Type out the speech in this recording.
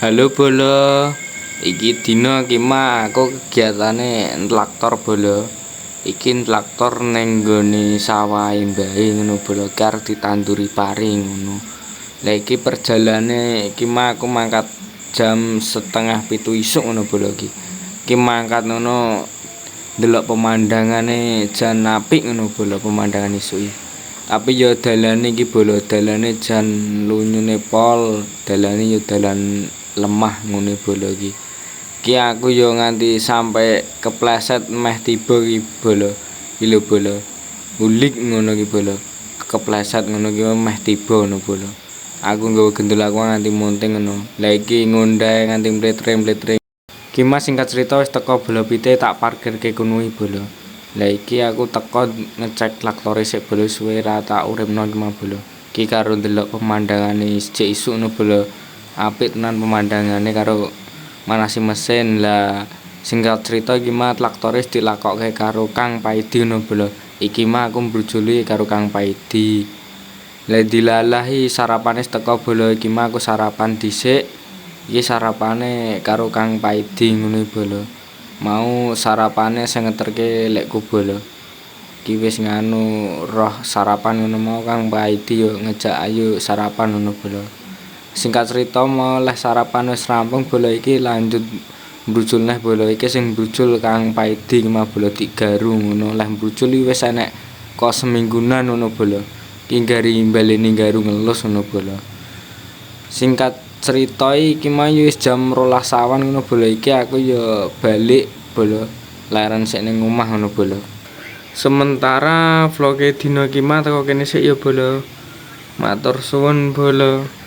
Halo Bolo, iki dina iki mah aku kegiatane ntlaktor Bolo. Iki ntlaktor ning nggone sawahe mbahe ngono Bolo, karo ditanduri pari ngono. Lah iki perjalane iki mah aku mangkat jam 6:30 isuk ngono Bolo iki. Iki mangkat ngono ndelok pemandangane jan apik ngono Bolo, pemandangan isuk iki. Tapi yo dalane iki Bolo, dalane jan lunyune pol, dalane yo dalan lemah ngene Bolo iki. Ki aku yo nganti sampai kepleset meh tiba iki Bolo. Iki lho Bolo. Ngulik ngono iki Bolo. Kepleset ngono ki meh tiba ngono Bolo. Aku nggawa gendul aku nganti munting ngono. Lah iki ngundae nganti mletre-mletre. Ki mas singkat cerita wis teko Bolo pite tak parkirke kono iki Bolo. Lah iki aku teko ngecek traktore sik Bolo suwe ra tak uripno iki mah Bolo. Ki karo ndelok pemandangane sejak isuk ngono Bolo. Apik tenan pemandangane karo manasi mesin. Lah singkat cerita iki mah traktore dilakokke karo Kang Paidi ngono Bolo. Iki mah aku mbrujuli karo Kang Paidi. Lah dilalahi sarapane teko Bolo iki mah aku sarapan dhisik. Iki sarapane karo Kang Paidi ngono Bolo. Mau sarapane sing ngeterke lekku Bolo. Iki wis nganu roh sarapan ngono mau Kang Paidi yo ngejak ayo sarapan ngono Bolo. Singkat cerita oleh sarapan wis rampung Bolo iki lanjut mbrujul neh Bolo iki sing mbrujul Kang Paidi mah Bolo digaru ngono leh mbrujul wis enek kok seminggunan ngono Bolo. Ki gari baleni garu ngelus ngono Bolo. Singkat cerita iki mah wis jam 12 awan ngono Bolo iki aku yo balik Bolo. Leren sik ning omah ngono Bolo. Sementara vloge dina iki mah teko kene sik yo Bolo. Matur suwun Bolo.